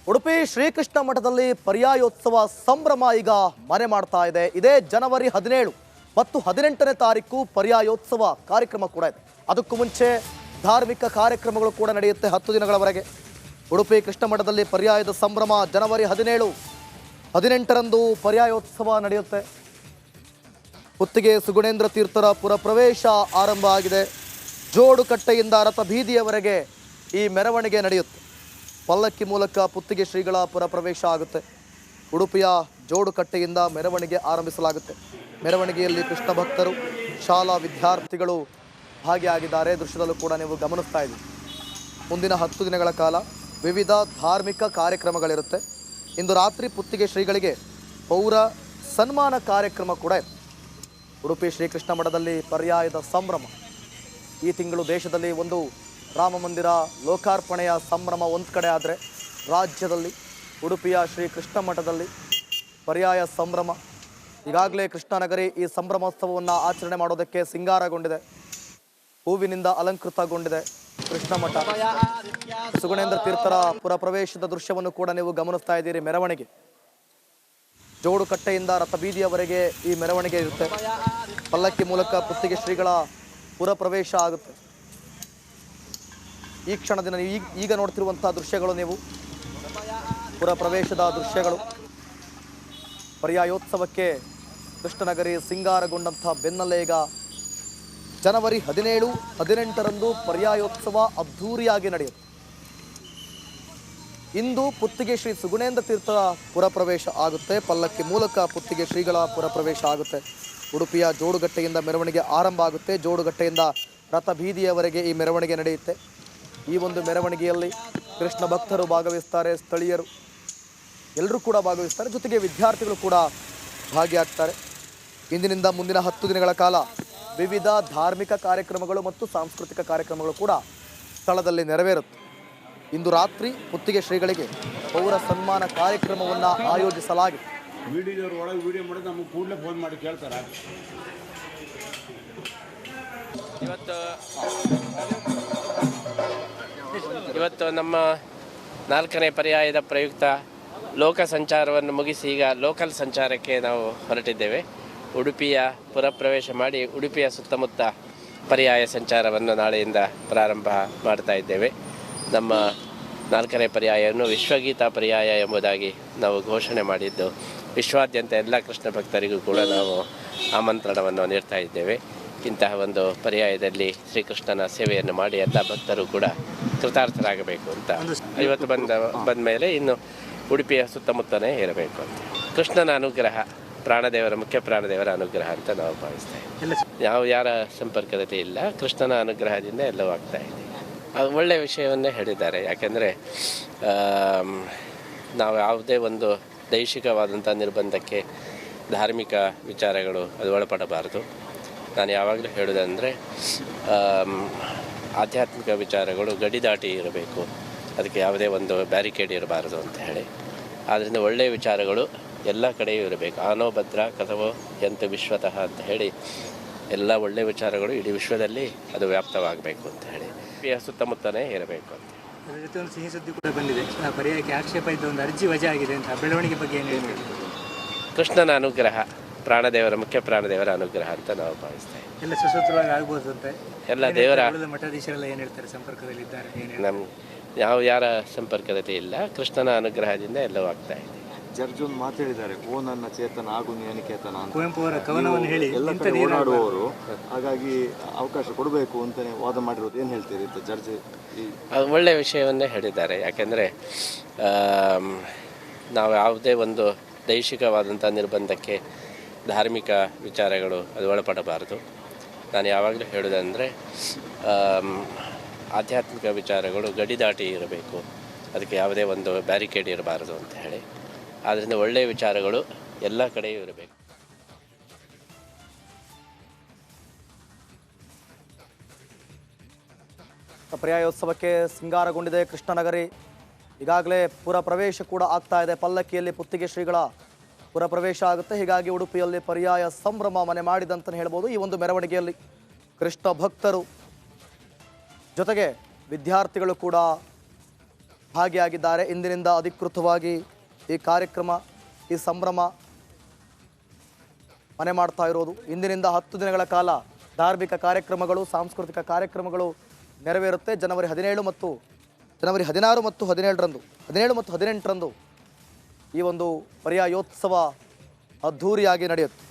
ಉಡುಪಿ ಶ್ರೀಕೃಷ್ಣ ಮಠದಲ್ಲಿ ಪರ್ಯಾಯೋತ್ಸವ ಸಂಭ್ರಮ ಈಗ ಮನೆ ಮಾಡ್ತಾ ಇದೆ. ಇದೇ ಜನವರಿ 17 ಮತ್ತು 18ನೇ ತಾರೀಕು ಪರ್ಯಾಯೋತ್ಸವ ಕಾರ್ಯಕ್ರಮ ಕೂಡ ಇದೆ. ಅದಕ್ಕೂ ಮುಂಚೆ ಧಾರ್ಮಿಕ ಕಾರ್ಯಕ್ರಮಗಳು ಕೂಡ ನಡೆಯುತ್ತೆ 10 ದಿನಗಳವರೆಗೆ. ಉಡುಪಿ ಕೃಷ್ಣ ಮಠದಲ್ಲಿ ಪರ್ಯಾಯದ ಸಂಭ್ರಮ ಜನವರಿ 17, 18ರಂದು ಪರ್ಯಾಯೋತ್ಸವ ನಡೆಯುತ್ತೆ. ಪುತ್ತಿಗೆ ಸುಗುಣೇಂದ್ರ ತೀರ್ಥರ ಪುರ ಪ್ರವೇಶ ಆರಂಭ ಆಗಿದೆ. ಜೋಡುಕಟ್ಟೆಯಿಂದ ರಥ ಬೀದಿಯವರೆಗೆ ಈ ಮೆರವಣಿಗೆ ನಡೆಯುತ್ತೆ. ಪಲ್ಲಕ್ಕಿ ಮೂಲಕ ಪುತ್ತಿಗೆ ಶ್ರೀಗಳ ಪುರ ಪ್ರವೇಶ ಆಗುತ್ತೆ. ಉಡುಪಿಯ ಜೋಡುಕಟ್ಟೆಯಿಂದ ಮೆರವಣಿಗೆ ಆರಂಭಿಸಲಾಗುತ್ತೆ. ಮೆರವಣಿಗೆಯಲ್ಲಿ ಕೃಷ್ಣ ಭಕ್ತರು, ಶಾಲಾ ವಿದ್ಯಾರ್ಥಿಗಳು ಭಾಗಿಯಾಗಿದ್ದಾರೆ. ದೃಶ್ಯದಲ್ಲೂ ಕೂಡ ನೀವು ಗಮನಿಸ್ತಾ ಇದ್ದೀವಿ. ಮುಂದಿನ 10 ದಿನಗಳ ಕಾಲ ವಿವಿಧ ಧಾರ್ಮಿಕ ಕಾರ್ಯಕ್ರಮಗಳಿರುತ್ತೆ. ಇಂದು ರಾತ್ರಿ ಪುತ್ತಿಗೆ ಶ್ರೀಗಳಿಗೆ ಪೌರ ಸನ್ಮಾನ ಕಾರ್ಯಕ್ರಮ ಕೂಡ ಇದೆ. ಉಡುಪಿ ಶ್ರೀಕೃಷ್ಣ ಮಠದಲ್ಲಿ ಪರ್ಯಾಯದ ಸಂಭ್ರಮ. ಈ ತಿಂಗಳು ದೇಶದಲ್ಲಿ ಒಂದು ರಾಮ ಮಂದಿರ ಲೋಕಾರ್ಪಣೆಯ ಸಂಭ್ರಮ ಒಂದು ಕಡೆ ಆದರೆ, ರಾಜ್ಯದಲ್ಲಿ ಉಡುಪಿಯ ಶ್ರೀಕೃಷ್ಣ ಮಠದಲ್ಲಿ ಪರ್ಯಾಯ ಸಂಭ್ರಮ. ಈಗಾಗಲೇ ಕೃಷ್ಣನಗರಿ ಈ ಸಂಭ್ರಮೋತ್ಸವವನ್ನು ಆಚರಣೆ ಮಾಡೋದಕ್ಕೆ ಸಿಂಗಾರಗೊಂಡಿದೆ. ಹೂವಿನಿಂದ ಅಲಂಕೃತಗೊಂಡಿದೆ ಕೃಷ್ಣ ಮಠ. ಸುಗುಣೇಂದ್ರ ತೀರ್ಥರ ಪುರ ಪ್ರವೇಶದ ದೃಶ್ಯವನ್ನು ಕೂಡ ನೀವು ಗಮನಿಸ್ತಾ ಇದ್ದೀರಿ. ಮೆರವಣಿಗೆ ಜೋಡುಕಟ್ಟೆಯಿಂದ ರಥ ಬೀದಿಯವರೆಗೆ ಈ ಮೆರವಣಿಗೆ ಇರುತ್ತೆ. ಪಲ್ಲಕ್ಕಿ ಮೂಲಕ ಪುತ್ತಿಗೆ ಶ್ರೀಗಳ ಪುರ ಪ್ರವೇಶ ಆಗುತ್ತೆ. ಈ ಕ್ಷಣದಿಂದ ನೀವು ಈಗ ನೋಡ್ತಿರುವಂತಹ ದೃಶ್ಯಗಳು ನೀವು ಪುರ ಪ್ರವೇಶದ ದೃಶ್ಯಗಳು. ಪರ್ಯಾಯೋತ್ಸವಕ್ಕೆ ಕೃಷ್ಣನಗರಿ ಸಿಂಗಾರಗೊಂಡಂಥ ಬೆನ್ನಲ್ಲೇ ಈಗ ಜನವರಿ 17, 18ರಂದು ಪರ್ಯಾಯೋತ್ಸವ ಅದ್ಧೂರಿಯಾಗಿ ನಡೆಯುತ್ತೆ. ಇಂದು ಪುತ್ತಿಗೆ ಶ್ರೀ ಸುಗುಣೇಂದ್ರ ತೀರ್ಥರ ಪುರ ಪ್ರವೇಶ ಆಗುತ್ತೆ. ಪಲ್ಲಕ್ಕಿ ಮೂಲಕ ಪುತ್ತಿಗೆ ಶ್ರೀಗಳ ಪುರ ಪ್ರವೇಶ ಆಗುತ್ತೆ. ಉಡುಪಿಯ ಜೋಡುಗಟ್ಟೆಯಿಂದ ಮೆರವಣಿಗೆ ಆರಂಭ ಆಗುತ್ತೆ. ಜೋಡುಗಟ್ಟೆಯಿಂದ ರಥ ಬೀದಿಯವರೆಗೆ ಈ ಮೆರವಣಿಗೆ ನಡೆಯುತ್ತೆ. ಈ ಒಂದು ಮೆರವಣಿಗೆಯಲ್ಲಿ ಕೃಷ್ಣ ಭಕ್ತರು ಭಾಗವಹಿಸ್ತಾರೆ, ಸ್ಥಳೀಯರು ಎಲ್ಲರೂ ಕೂಡ ಭಾಗವಹಿಸ್ತಾರೆ, ಜೊತೆಗೆ ವಿದ್ಯಾರ್ಥಿಗಳು ಕೂಡ ಭಾಗಿಯಾಗ್ತಾರೆ. ಇಂದಿನಿಂದ ಮುಂದಿನ 10 ದಿನಗಳ ಕಾಲ ವಿವಿಧ ಧಾರ್ಮಿಕ ಕಾರ್ಯಕ್ರಮಗಳು ಮತ್ತು ಸಾಂಸ್ಕೃತಿಕ ಕಾರ್ಯಕ್ರಮಗಳು ಕೂಡ ಸ್ಥಳದಲ್ಲಿ ನೆರವೇರುತ್ತೆ. ಇಂದು ರಾತ್ರಿ ಪುತ್ತಿಗೆ ಶ್ರೀಗಳಿಗೆ ಪೌರ ಸನ್ಮಾನ ಕಾರ್ಯಕ್ರಮವನ್ನು ಆಯೋಜಿಸಲಾಗಿದೆ. ವಿಡಿಯೋದವ್ರು ಒಳಗೆ ವಿಡಿಯೋ ಮಾಡಿದ್ರೆ ನಮಗೆ ಕೂಡಲೇ ಫೋನ್ ಮಾಡಿ ಕೇಳ್ತಾರೆ. ಇವತ್ತು ನಮ್ಮ 4ನೇ ಪರ್ಯಾಯದ ಪ್ರಯುಕ್ತ ಲೋಕ ಸಂಚಾರವನ್ನು ಮುಗಿಸಿ ಈಗ ಲೋಕಲ್ ಸಂಚಾರಕ್ಕೆ ನಾವು ಹೊರಟಿದ್ದೇವೆ. ಉಡುಪಿಯ ಪುರಪ್ರವೇಶ ಮಾಡಿ ಉಡುಪಿಯ ಸುತ್ತಮುತ್ತ ಪರ್ಯಾಯ ಸಂಚಾರವನ್ನು ನಾಳೆಯಿಂದ ಪ್ರಾರಂಭ ಮಾಡ್ತಾ ಇದ್ದೇವೆ. ನಮ್ಮ 4ನೇ ಪರ್ಯಾಯವನ್ನು ವಿಶ್ವಗೀತಾ ಪರ್ಯಾಯ ಎಂಬುದಾಗಿ ನಾವು ಘೋಷಣೆ ಮಾಡಿದ್ದು, ವಿಶ್ವಾದ್ಯಂತ ಎಲ್ಲ ಕೃಷ್ಣ ಭಕ್ತರಿಗೂ ಕೂಡ ನಾವು ಆಮಂತ್ರಣವನ್ನು ನೀಡ್ತಾ ಇದ್ದೇವೆ. ಇಂತಹ ಒಂದು ಪರ್ಯಾಯದಲ್ಲಿ ಶ್ರೀಕೃಷ್ಣನ ಸೇವೆಯನ್ನು ಮಾಡಿ ಎಲ್ಲ ಭಕ್ತರು ಕೂಡ ಕೃತಾರ್ಥರಾಗಬೇಕು ಅಂತ. ಇವತ್ತು ಬಂದ ಮೇಲೆ ಇನ್ನು ಉಡುಪಿಯ ಸುತ್ತಮುತ್ತನೇ ಇರಬೇಕು ಅಂತ. ಕೃಷ್ಣನ ಅನುಗ್ರಹ, ಪ್ರಾಣದೇವರ ಮುಖ್ಯ ಪ್ರಾಣದೇವರ ಅನುಗ್ರಹ ಅಂತ ನಾವು ಭಾವಿಸ್ತೇವೆ. ನಾವು ಯಾರ ಸಂಪರ್ಕದಲ್ಲಿ ಇಲ್ಲ, ಕೃಷ್ಣನ ಅನುಗ್ರಹದಿಂದ ಎಲ್ಲವೂ ಆಗ್ತಾ ಇದೆ. ಅದು ಒಳ್ಳೆಯ ವಿಷಯವನ್ನೇ ಹೇಳಿದ್ದಾರೆ. ಯಾಕೆಂದರೆ ನಾವು ಯಾವುದೇ ಒಂದು ದೈಹಿಕವಾದಂಥ ನಿರ್ಬಂಧಕ್ಕೆ ಧಾರ್ಮಿಕ ವಿಚಾರಗಳು ಅದು ಒಳಪಡಬಾರದು. ನಾನು ಯಾವಾಗಲೂ ಹೇಳೋದಂದರೆ ಆಧ್ಯಾತ್ಮಿಕ ವಿಚಾರಗಳು ಗಡಿ ದಾಟಿ ಇರಬೇಕು, ಅದಕ್ಕೆ ಯಾವುದೇ ಒಂದು ಬ್ಯಾರಿಕೇಡ್ ಇರಬಾರದು ಅಂತ ಹೇಳಿ. ಆದ್ದರಿಂದ ಒಳ್ಳೆಯ ವಿಚಾರಗಳು ಎಲ್ಲ ಕಡೆಯೂ ಇರಬೇಕು. ಆನೋ ಭದ್ರ ಕಥವೋ ಎಂತ ವಿಶ್ವತಃ ಅಂತ ಹೇಳಿ ಎಲ್ಲ ಒಳ್ಳೆಯ ವಿಚಾರಗಳು ಇಡೀ ವಿಶ್ವದಲ್ಲಿ ಅದು ವ್ಯಾಪ್ತವಾಗಬೇಕು ಅಂತ ಹೇಳಿ ಸುತ್ತಮುತ್ತನೇ ಇರಬೇಕು ಅಂತ. ಅದರ ಜೊತೆ ಒಂದು ಸಿಹಿ ಸುದ್ದಿ ಕೂಡ ಬಂದಿದೆ. ಪರ್ಯಾಯಕ್ಕೆ ಆಕ್ಷೇಪ ಇದ್ದ ಒಂದು ಅರ್ಜಿ ವಜಾ ಆಗಿದೆ ಅಂತ. ಬೆಳವಣಿಗೆ ಬಗ್ಗೆ ಏನು ಹೇಳ್ತೀವಿ? ಕೃಷ್ಣನ ಅನುಗ್ರಹ, ಪ್ರಾಣದೇವರ ಮುಖ್ಯ ಪ್ರಾಣದೇವರ ಅನುಗ್ರಹ ಅಂತ ನಾವು ಭಾವಿಸ್ತೇವೆ. ಎಲ್ಲ ಸುಸೂತ್ರವಾಗಿ ಆಗ್ಬೋದು ಅಂತ ಎಲ್ಲ ದೇವರ ಮಠಾಧೀಶರೆಲ್ಲ ಏನು ಹೇಳ್ತಾರೆ? ಸಂಪರ್ಕದಲ್ಲಿ ಇದ್ದಾರೆ? ನಾವು ಯಾರ ಸಂಪರ್ಕದಲ್ಲಿ ಇಲ್ಲ, ಕೃಷ್ಣನ ಅನುಗ್ರಹದಿಂದ ಎಲ್ಲವೂ ಆಗ್ತಾ ಇದೆ. ಜಡ್ಜ್ ಒಂದು ಮಾತು ಹೇಳಿದ್ದಾರೆ, ಓ ನನ್ನ ಚೇತನ ಆಗು ನಿಯನಿಕೇತನ ಅಂತ. ಕುವೆಂಪು ಅವರ ಕವನವನ್ನು ಹೇಳಿ ಎಲ್ಲ ಕಡೆ ಓಡಾಡುವವರು, ಹಾಗಾಗಿ ಅವಕಾಶ ಕೊಡಬೇಕು ಅಂತಲೇ ವಾದ ಮಾಡಿರೋದು. ಏನು ಹೇಳ್ತೀರಿ ಅಂತ ಜಡ್ಜ್? ಅದು ಒಳ್ಳೆಯ ವಿಷಯವನ್ನೇ ಹೇಳಿದ್ದಾರೆ. ಯಾಕೆಂದರೆ ನಾವು ಯಾವುದೇ ಒಂದು ದೈಹಿಕವಾದಂಥ ನಿರ್ಬಂಧಕ್ಕೆ ಧಾರ್ಮಿಕ ವಿಚಾರಗಳು ಅದು ಒಳಪಡಬಾರದು. ನಾನು ಯಾವಾಗಲೂ ಹೇಳೋದಂದರೆ ಆಧ್ಯಾತ್ಮಿಕ ವಿಚಾರಗಳು ಗಡಿ ದಾಟಿ ಇರಬೇಕು, ಅದಕ್ಕೆ ಯಾವುದೇ ಒಂದು ಬ್ಯಾರಿಕೇಡ್ ಇರಬಾರದು ಅಂತ ಹೇಳಿ. ಆದ್ದರಿಂದ ಒಳ್ಳೆಯ ವಿಚಾರಗಳು ಎಲ್ಲ ಕಡೆಯೂ ಇರಬೇಕು. ಪರ್ಯಾಯೋತ್ಸವಕ್ಕೆ ಸಿಂಗಾರಗೊಂಡಿದೆ ಕೃಷ್ಣನಗರಿ. ಈಗಾಗಲೇ ಪುರ ಪ್ರವೇಶ ಕೂಡ ಆಗ್ತಾ ಇದೆ. ಪಲ್ಲಕ್ಕಿಯಲ್ಲಿ ಪುತ್ತಿಗೆ ಶ್ರೀಗಳ ಪುರ ಪ್ರವೇಶ ಆಗುತ್ತೆ. ಹೀಗಾಗಿ ಉಡುಪಿಯಲ್ಲಿ ಪರ್ಯಾಯ ಸಂಭ್ರಮ ಮನೆ ಮಾಡಿದಂತಲೇ ಹೇಳ್ಬೋದು. ಈ ಒಂದು ಮೆರವಣಿಗೆಯಲ್ಲಿ ಕೃಷ್ಣ ಭಕ್ತರು ಜೊತೆಗೆ ವಿದ್ಯಾರ್ಥಿಗಳು ಕೂಡ ಭಾಗಿಯಾಗಿದ್ದಾರೆ. ಇಂದಿನಿಂದ ಅಧಿಕೃತವಾಗಿ ಈ ಕಾರ್ಯಕ್ರಮ, ಈ ಸಂಭ್ರಮ ಮನೆ ಮಾಡ್ತಾ ಇರೋದು. ಇಂದಿನಿಂದ 10 ದಿನಗಳ ಕಾಲ ಧಾರ್ಮಿಕ ಕಾರ್ಯಕ್ರಮಗಳು, ಸಾಂಸ್ಕೃತಿಕ ಕಾರ್ಯಕ್ರಮಗಳು ನೆರವೇರುತ್ತೆ. ಜನವರಿ 16 ಮತ್ತು 17ರಂದು 17 ಮತ್ತು 18ರಂದು ಈ ಒಂದು ಪರ್ಯಾಯೋತ್ಸವ ಅದ್ಧೂರಿಯಾಗಿ ನಡೆಯುತ್ತೆ.